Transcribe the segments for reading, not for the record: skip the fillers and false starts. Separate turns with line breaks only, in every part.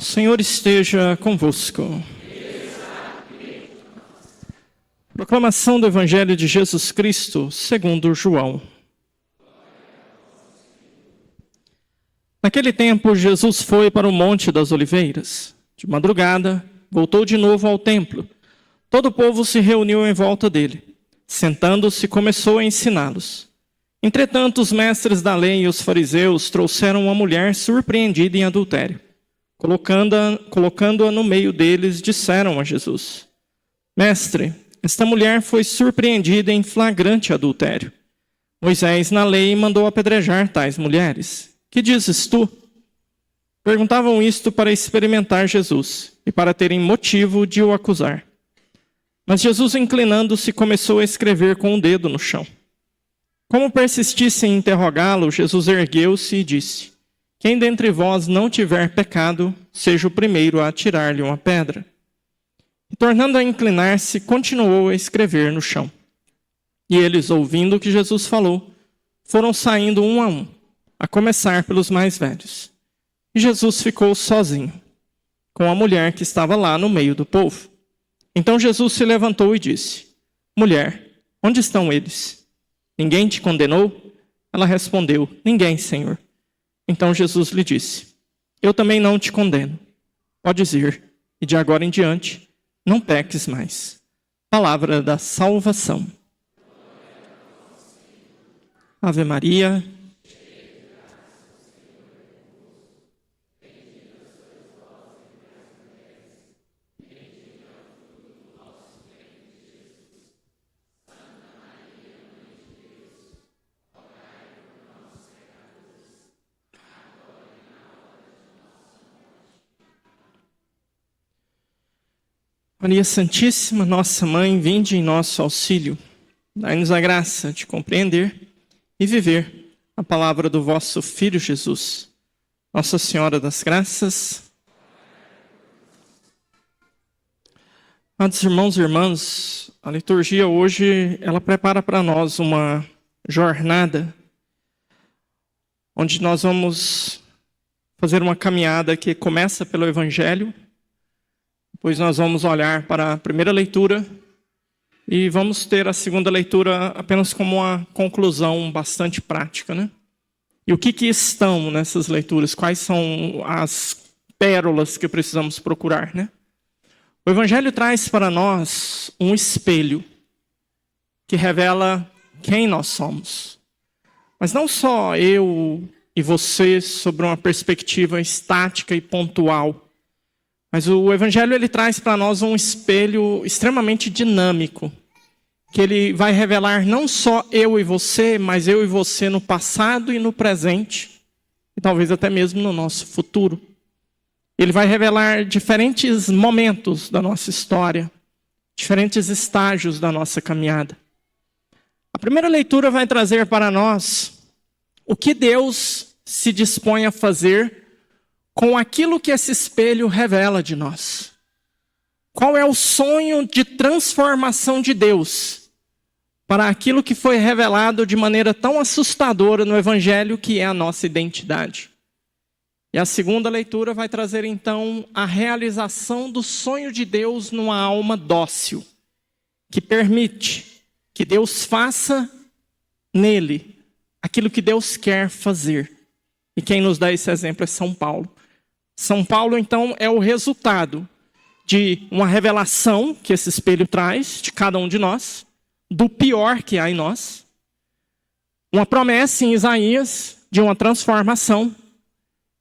O Senhor esteja convosco. Proclamação do Evangelho de Jesus Cristo, segundo João. Naquele tempo, Jesus foi para o Monte das Oliveiras. De madrugada, voltou de novo ao templo. Todo o povo se reuniu em volta dele. Sentando-se, começou a ensiná-los. Entretanto, os mestres da lei e os fariseus trouxeram uma mulher surpreendida em adultério. Colocando-a no meio deles, disseram a Jesus: Mestre, esta mulher foi surpreendida em flagrante adultério. Moisés, na lei, mandou apedrejar tais mulheres. Que dizes tu? Perguntavam isto para experimentar Jesus e para terem motivo de o acusar. Mas Jesus, inclinando-se, começou a escrever com o dedo no chão. Como persistissem em interrogá-lo, Jesus ergueu-se e disse: Quem dentre vós não tiver pecado, seja o primeiro a atirar-lhe uma pedra. E tornando a inclinar-se, continuou a escrever no chão. E eles, ouvindo o que Jesus falou, foram saindo um, a começar pelos mais velhos. E Jesus ficou sozinho, com a mulher que estava lá no meio do povo. Então Jesus se levantou e disse: Mulher, onde estão eles? Ninguém te condenou? Ela respondeu: Ninguém, Senhor. Então Jesus lhe disse: Eu também não te condeno. Podes ir, e de agora em diante, não peques mais. Palavra da salvação. Ave Maria. Maria Santíssima, nossa Mãe, vinde em nosso auxílio. Dai-nos a graça de compreender e viver a palavra do vosso Filho Jesus. Nossa Senhora das Graças. Amados irmãos e irmãs, a liturgia hoje, ela prepara para nós uma jornada onde nós vamos fazer uma caminhada que começa pelo Evangelho. Depois nós vamos olhar para a primeira leitura e vamos ter a segunda leitura apenas como uma conclusão bastante prática, né? E o que estão nessas leituras? Quais são as pérolas que precisamos procurar, né? O Evangelho traz para nós um espelho que revela quem nós somos. Mas não só eu e você sobre uma perspectiva estática e pontual. Mas o Evangelho ele traz para nós um espelho extremamente dinâmico, que ele vai revelar não só eu e você, mas eu e você no passado e no presente, e talvez até mesmo no nosso futuro. Ele vai revelar diferentes momentos da nossa história, diferentes estágios da nossa caminhada. A primeira leitura vai trazer para nós o que Deus se dispõe a fazer com aquilo que esse espelho revela de nós. Qual é o sonho de transformação de Deus para aquilo que foi revelado de maneira tão assustadora no Evangelho, que é a nossa identidade? E a segunda leitura vai trazer então a realização do sonho de Deus numa alma dócil, que permite que Deus faça nele aquilo que Deus quer fazer. E quem nos dá esse exemplo é São Paulo. São Paulo, então, é o resultado de uma revelação que esse espelho traz de cada um de nós, do pior que há em nós, uma promessa em Isaías de uma transformação,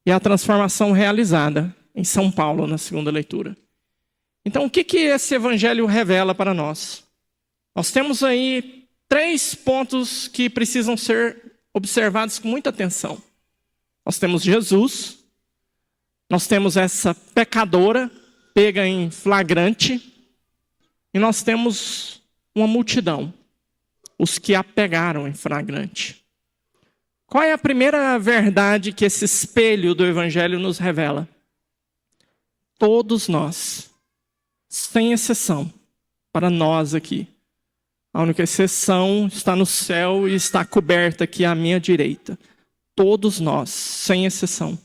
e a transformação realizada em São Paulo, na segunda leitura. Então, o que esse evangelho revela para nós? Nós temos aí 3 pontos que precisam ser observados com muita atenção. Nós temos Jesus, nós temos essa pecadora pega em flagrante, e nós temos uma multidão, os que a pegaram em flagrante. Qual é a primeira verdade que esse espelho do Evangelho nos revela? Todos nós, sem exceção, para nós aqui, a única exceção está no céu e está coberta aqui à minha direita. Todos nós, sem exceção,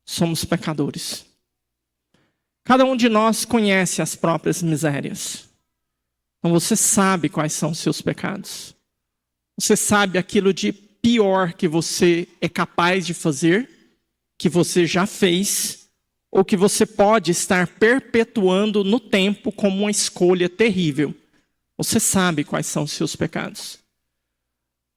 somos pecadores. Cada um de nós conhece as próprias misérias. Então você sabe quais são os seus pecados. Você sabe aquilo de pior que você é capaz de fazer, que você já fez, ou que você pode estar perpetuando no tempo como uma escolha terrível. Você sabe quais são os seus pecados.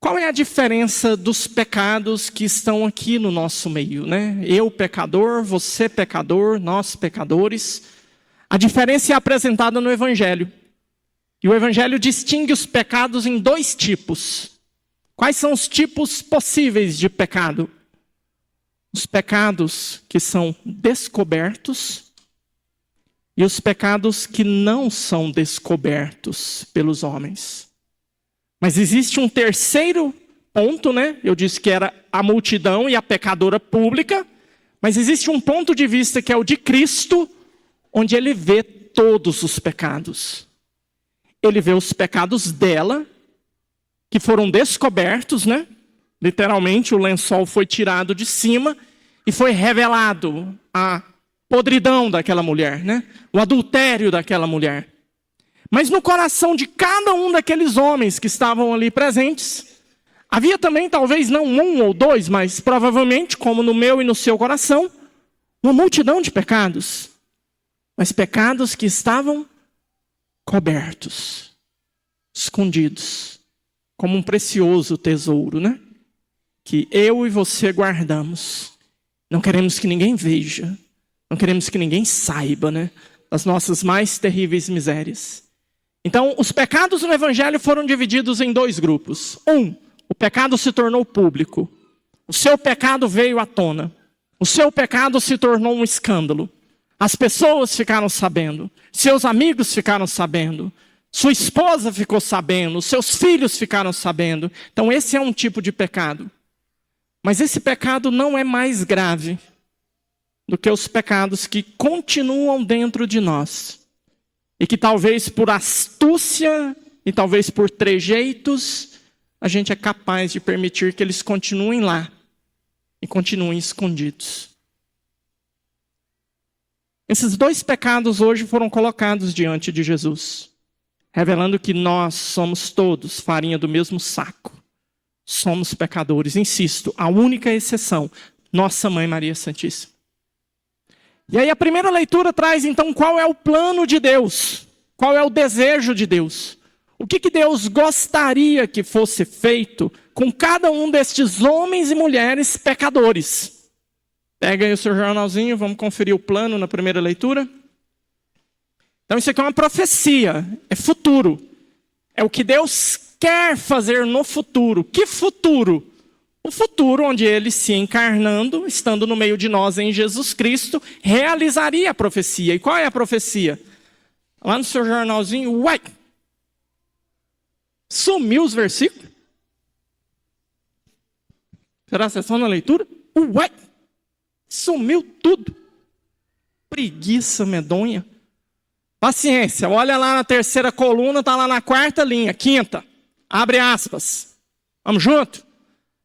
Qual é a diferença dos pecados que estão aqui no nosso meio, né? Eu pecador, você pecador, nós pecadores. A diferença é apresentada no Evangelho. E o Evangelho distingue os pecados em dois tipos. Quais são os tipos possíveis de pecado? Os pecados que são descobertos e os pecados que não são descobertos pelos homens. Mas existe um terceiro ponto, né? Eu disse que era a multidão e a pecadora pública. Mas existe um ponto de vista que é o de Cristo, onde ele vê todos os pecados. Ele vê os pecados dela, que foram descobertos, né? Literalmente, o lençol foi tirado de cima e foi revelado a podridão daquela mulher, né? O adultério daquela mulher. Mas no coração de cada um daqueles homens que estavam ali presentes, havia também, talvez não um ou dois, mas provavelmente, como no meu e no seu coração, uma multidão de pecados. Mas pecados que estavam cobertos, escondidos, como um precioso tesouro, né? Que eu e você guardamos. Não queremos que ninguém veja, não queremos que ninguém saiba, né? Das nossas mais terríveis misérias. Então, os pecados no Evangelho foram divididos em dois grupos. O pecado se tornou público. O seu pecado veio à tona. O seu pecado se tornou um escândalo. As pessoas ficaram sabendo. Seus amigos ficaram sabendo. Sua esposa ficou sabendo. Seus filhos ficaram sabendo. Então, esse é um tipo de pecado. Mas esse pecado não é mais grave do que os pecados que continuam dentro de nós. E que talvez por astúcia e talvez por trejeitos, a gente é capaz de permitir que eles continuem lá e continuem escondidos. Esses dois pecados hoje foram colocados diante de Jesus, revelando que nós somos todos farinha do mesmo saco. Somos pecadores, insisto, a única exceção, nossa Mãe Maria Santíssima. E aí a primeira leitura traz então qual é o plano de Deus, qual é o desejo de Deus. O que Deus gostaria que fosse feito com cada um destes homens e mulheres pecadores. Pega aí o seu jornalzinho, vamos conferir o plano na primeira leitura. Então isso aqui é uma profecia, é futuro. É o que Deus quer fazer no futuro. Que futuro? O futuro onde ele se encarnando, estando no meio de nós em Jesus Cristo, realizaria a profecia. E qual é a profecia? Lá no seu jornalzinho, sumiu os versículos. Será que é só na leitura? Sumiu tudo. Preguiça medonha. Paciência, olha lá na terceira coluna, está lá na quarta linha, quinta. Abre aspas. Vamos junto?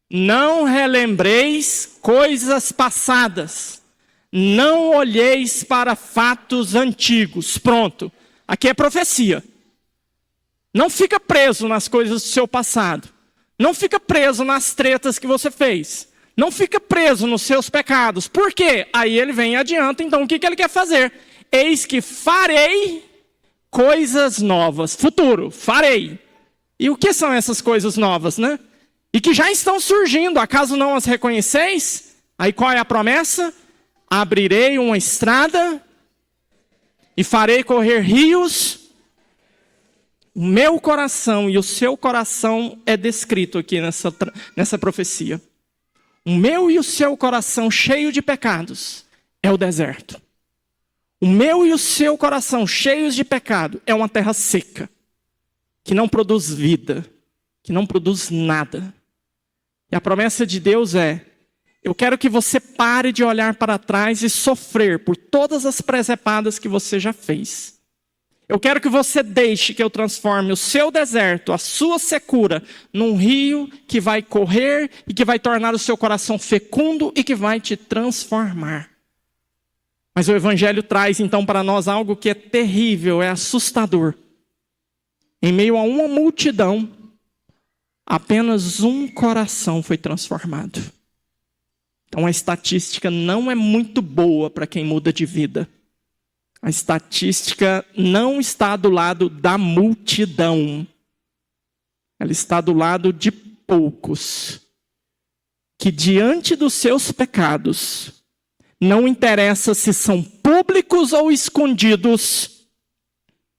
Não relembreis coisas passadas. Não olheis para fatos antigos. Pronto. Aqui é profecia. Não fica preso nas coisas do seu passado. Não fica preso nas tretas que você fez. Não fica preso nos seus pecados. Por quê? Aí ele vem e adianta. Então o que ele quer fazer? Eis que farei coisas novas. Futuro, farei. E o que são essas coisas novas, né? E que já estão surgindo, acaso não as reconheceis? Aí qual é a promessa? Abrirei uma estrada e farei correr rios. O meu coração e o seu coração é descrito aqui nessa profecia. O meu e o seu coração cheio de pecados é o deserto. O meu e o seu coração cheios de pecado é uma terra seca, que não produz vida, que não produz nada. E a promessa de Deus é: eu quero que você pare de olhar para trás e sofrer por todas as presepadas que você já fez. Eu quero que você deixe que eu transforme o seu deserto, a sua secura, num rio que vai correr e que vai tornar o seu coração fecundo e que vai te transformar. Mas o Evangelho traz então para nós algo que é terrível, é assustador. Em meio a uma multidão, apenas um coração foi transformado. Então a estatística não é muito boa para quem muda de vida. A estatística não está do lado da multidão. Ela está do lado de poucos. Que diante dos seus pecados, não interessa se são públicos ou escondidos,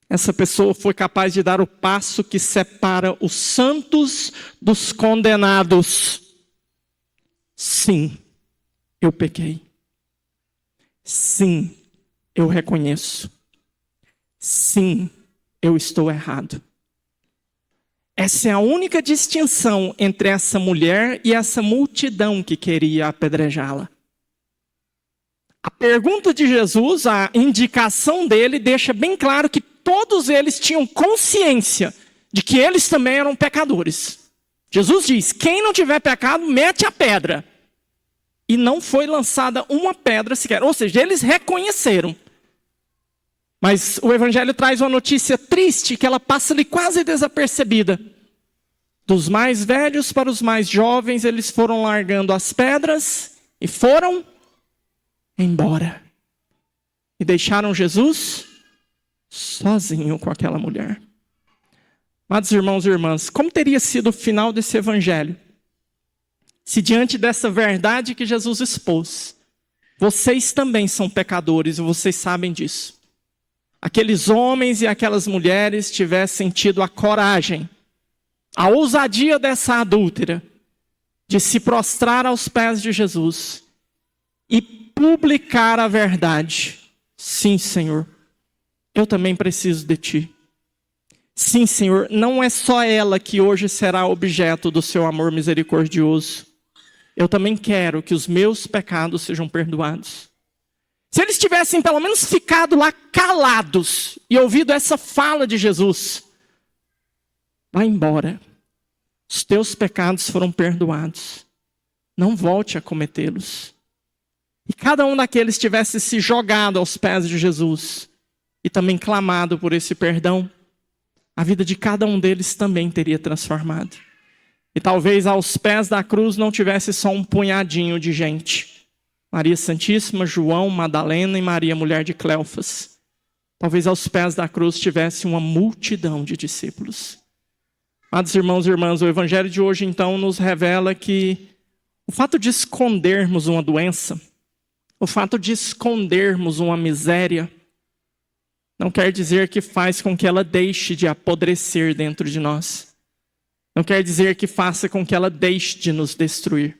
essa pessoa foi capaz de dar o passo que separa os santos dos condenados. Sim, eu pequei. Sim, eu reconheço. Sim, eu estou errado. Essa é a única distinção entre essa mulher e essa multidão que queria apedrejá-la. A pergunta de Jesus, a indicação dele, deixa bem claro que todos eles tinham consciência de que eles também eram pecadores. Jesus diz, quem não tiver pecado, mete a pedra. E não foi lançada uma pedra sequer. Ou seja, eles reconheceram. Mas o Evangelho traz uma notícia triste, que ela passa ali quase desapercebida. Dos mais velhos para os mais jovens, eles foram largando as pedras e foram embora. E deixaram Jesus sozinho com aquela mulher. Amados irmãos e irmãs, como teria sido o final desse evangelho? Se diante dessa verdade que Jesus expôs, vocês também são pecadores e vocês sabem disso. Aqueles homens e aquelas mulheres tivessem tido a coragem, a ousadia dessa adúltera, de se prostrar aos pés de Jesus e publicar a verdade. Sim, Senhor, eu também preciso de Ti. Sim, Senhor, não é só ela que hoje será objeto do Seu amor misericordioso. Eu também quero que os meus pecados sejam perdoados. Se eles tivessem pelo menos ficado lá calados e ouvido essa fala de Jesus, vá embora. Os teus pecados foram perdoados. Não volte a cometê-los. E cada um daqueles tivesse se jogado aos pés de Jesus e também clamado por esse perdão, a vida de cada um deles também teria transformado. E talvez aos pés da cruz não tivesse só um punhadinho de gente. Maria Santíssima, João, Madalena e Maria, mulher de Cleofas. Talvez aos pés da cruz tivesse uma multidão de discípulos. Amados irmãos e irmãs, o evangelho de hoje então nos revela que o fato de escondermos uma doença, o fato de escondermos uma miséria, não quer dizer que faz com que ela deixe de apodrecer dentro de nós. Não quer dizer que faça com que ela deixe de nos destruir.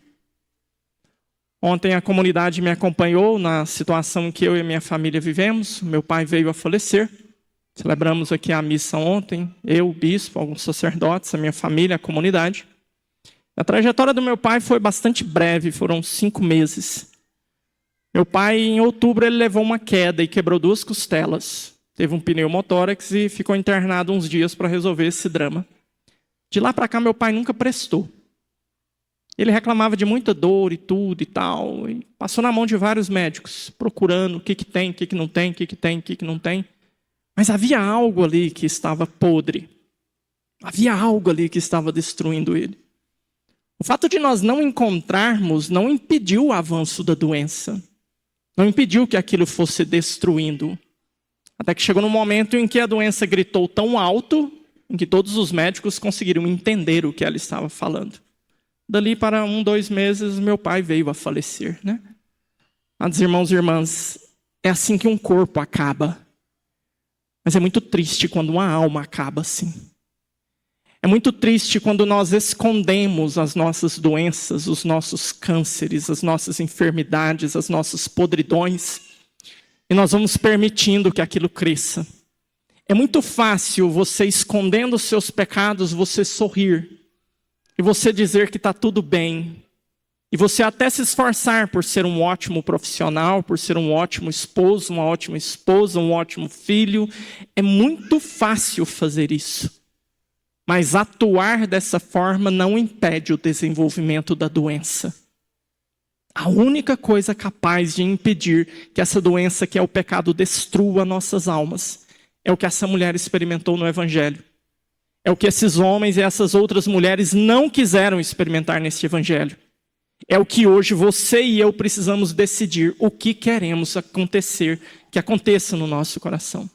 Ontem a comunidade me acompanhou na situação que eu e a minha família vivemos. Meu pai veio a falecer. Celebramos aqui a missa ontem. Eu, o bispo, alguns sacerdotes, a minha família, a comunidade. A trajetória do meu pai foi bastante breve, foram 5 meses. Meu pai, em outubro, ele levou uma queda e quebrou 2 costelas. Teve um pneumotórax e ficou internado uns dias para resolver esse drama. De lá para cá, meu pai nunca prestou. Ele reclamava de muita dor e tudo e tal. E passou na mão de vários médicos, procurando o que tem, o que não tem, o que tem, o que não tem. Mas havia algo ali que estava podre. Havia algo ali que estava destruindo ele. O fato de nós não encontrarmos não impediu o avanço da doença. Não impediu que aquilo fosse destruindo. Até que chegou num momento em que a doença gritou tão alto, em que todos os médicos conseguiram entender o que ela estava falando. Dali para 1, 2 meses, meu pai veio a falecer, né? Mas, irmãos e irmãs, é assim que um corpo acaba. Mas é muito triste quando uma alma acaba assim. É muito triste quando nós escondemos as nossas doenças, os nossos cânceres, as nossas enfermidades, as nossas podridões, e nós vamos permitindo que aquilo cresça. É muito fácil você, escondendo os seus pecados, você sorrir. E você dizer que está tudo bem. E você até se esforçar por ser um ótimo profissional, por ser um ótimo esposo, uma ótima esposa, um ótimo filho. É muito fácil fazer isso. Mas atuar dessa forma não impede o desenvolvimento da doença. A única coisa capaz de impedir que essa doença, que é o pecado, destrua nossas almas, é o que essa mulher experimentou no Evangelho. É o que esses homens e essas outras mulheres não quiseram experimentar neste Evangelho. É o que hoje você e eu precisamos decidir o que queremos que aconteça no nosso coração.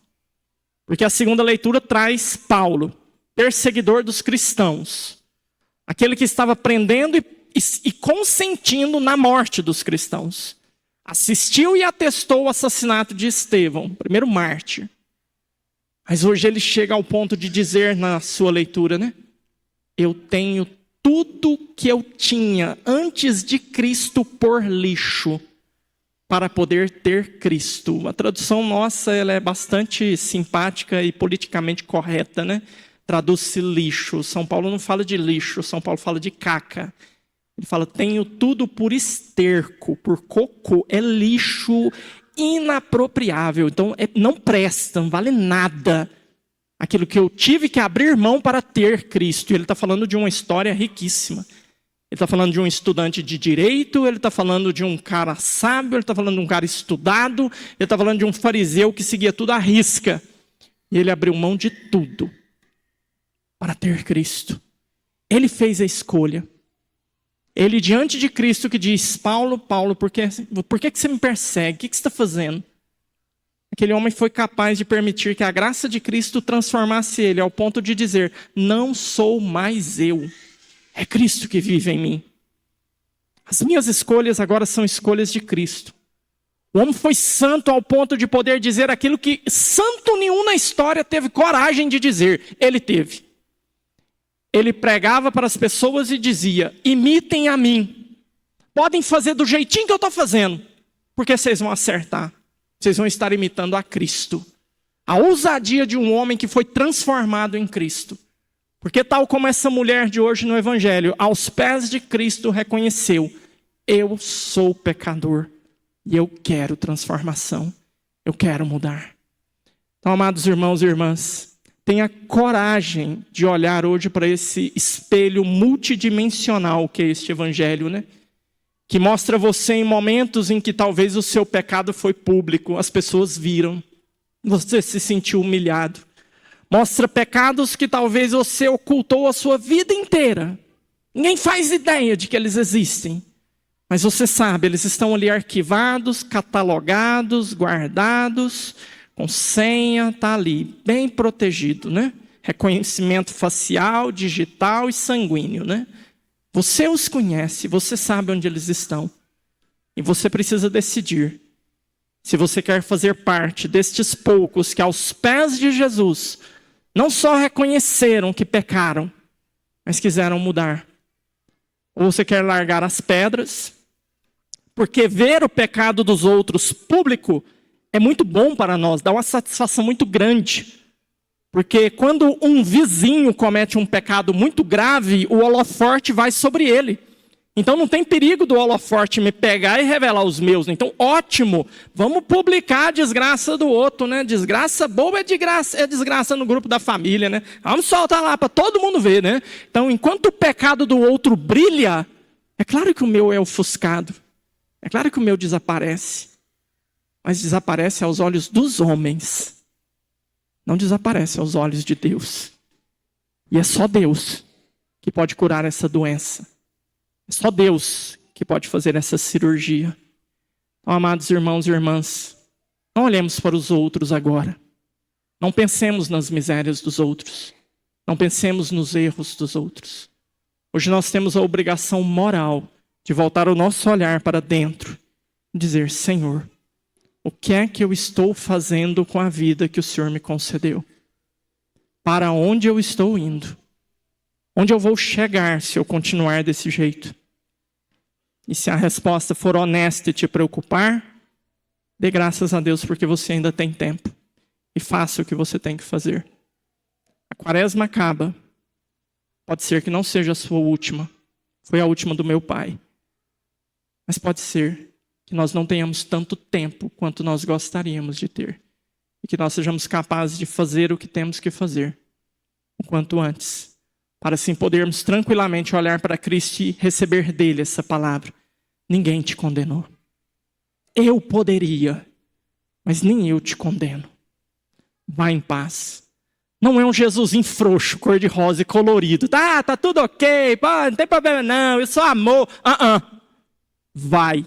Porque a segunda leitura traz Paulo, perseguidor dos cristãos, aquele que estava prendendo e consentindo na morte dos cristãos. Assistiu e atestou o assassinato de Estevão, primeiro mártir. Mas hoje ele chega ao ponto de dizer na sua leitura, né? Eu tenho tudo que eu tinha antes de Cristo por lixo, para poder ter Cristo. A tradução nossa ela é bastante simpática e politicamente correta, né? Traduz-se lixo. São Paulo não fala de lixo, São Paulo fala de caca. Ele fala, tenho tudo por esterco, por cocô. É lixo inapropriável. Então, não presta, não vale nada. Aquilo que eu tive que abrir mão para ter Cristo. E ele está falando de uma história riquíssima. Ele está falando de um estudante de direito, ele está falando de um cara sábio, ele está falando de um cara estudado, ele está falando de um fariseu que seguia tudo à risca. E ele abriu mão de tudo para ter Cristo. Ele fez a escolha. Ele diante de Cristo que diz, Paulo, por que você me persegue? O que você está fazendo? Aquele homem foi capaz de permitir que a graça de Cristo transformasse ele ao ponto de dizer, não sou mais eu. É Cristo que vive em mim. As minhas escolhas agora são escolhas de Cristo. O homem foi santo ao ponto de poder dizer aquilo que santo nenhum na história teve coragem de dizer. Ele teve. Ele pregava para as pessoas e dizia, imitem a mim. Podem fazer do jeitinho que eu estou fazendo, porque vocês vão acertar. Vocês vão estar imitando a Cristo. A ousadia de um homem que foi transformado em Cristo. Porque tal como essa mulher de hoje no Evangelho, aos pés de Cristo reconheceu, eu sou pecador e eu quero transformação, eu quero mudar. Então, amados irmãos e irmãs, tenha coragem de olhar hoje para esse espelho multidimensional que é este Evangelho, né? Que mostra você em momentos em que talvez o seu pecado foi público, as pessoas viram, você se sentiu humilhado. Mostra pecados que talvez você ocultou a sua vida inteira. Ninguém faz ideia de que eles existem. Mas você sabe, eles estão ali arquivados, catalogados, guardados, com senha, está ali, bem protegido, né? Reconhecimento facial, digital e sanguíneo, né? Você os conhece, você sabe onde eles estão. E você precisa decidir se você quer fazer parte destes poucos que aos pés de Jesus não só reconheceram que pecaram, mas quiseram mudar. Ou você quer largar as pedras, porque ver o pecado dos outros público é muito bom para nós, dá uma satisfação muito grande. Porque quando um vizinho comete um pecado muito grave, o holofote vai sobre ele. Então não tem perigo do holofote me pegar e revelar os meus. Então ótimo, vamos publicar a desgraça do outro, né? Desgraça boba é desgraça no grupo da família, né? Vamos soltar lá para todo mundo ver, né? Então enquanto o pecado do outro brilha, é claro que o meu é ofuscado. É claro que o meu desaparece. Mas desaparece aos olhos dos homens. Não desaparece aos olhos de Deus. E é só Deus que pode curar essa doença. É só Deus que pode fazer essa cirurgia. Então, amados irmãos e irmãs, não olhemos para os outros agora. Não pensemos nas misérias dos outros. Não pensemos nos erros dos outros. Hoje nós temos a obrigação moral de voltar o nosso olhar para dentro e dizer, Senhor, o que é que eu estou fazendo com a vida que o Senhor me concedeu? Para onde eu estou indo? Onde eu vou chegar se eu continuar desse jeito? E se a resposta for honesta e te preocupar, dê graças a Deus porque você ainda tem tempo. E faça o que você tem que fazer. A quaresma acaba. Pode ser que não seja a sua última. Foi a última do meu pai. Mas pode ser que nós não tenhamos tanto tempo quanto nós gostaríamos de ter. E que nós sejamos capazes de fazer o que temos que fazer o quanto antes. Para assim podermos tranquilamente olhar para Cristo e receber dele essa palavra. ninguém te condenou. Eu poderia, mas nem eu te condeno. Vá em paz. Não é um Jesusinho frouxo, cor-de-rosa e colorido. Tá tudo ok, não tem problema não, eu sou amor. Vai.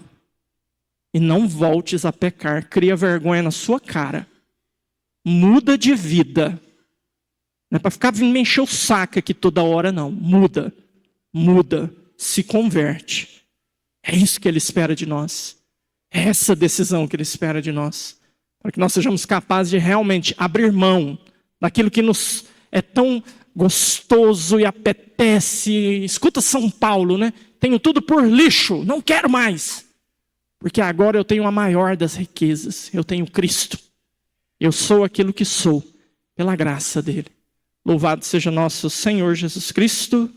E não voltes a pecar. Cria vergonha na sua cara. Muda de vida. Não é para ficar vindo me encher o saco aqui toda hora, não. Muda. Se converte. É isso que Ele espera de nós. É essa decisão que Ele espera de nós. Para que nós sejamos capazes de realmente abrir mão daquilo que nos é tão gostoso e apetece. Escuta São Paulo, né? Tenho tudo por lixo, não quero mais. Porque agora eu tenho a maior das riquezas. Eu tenho Cristo. Eu sou aquilo que sou, pela graça dele. Louvado seja nosso Senhor Jesus Cristo.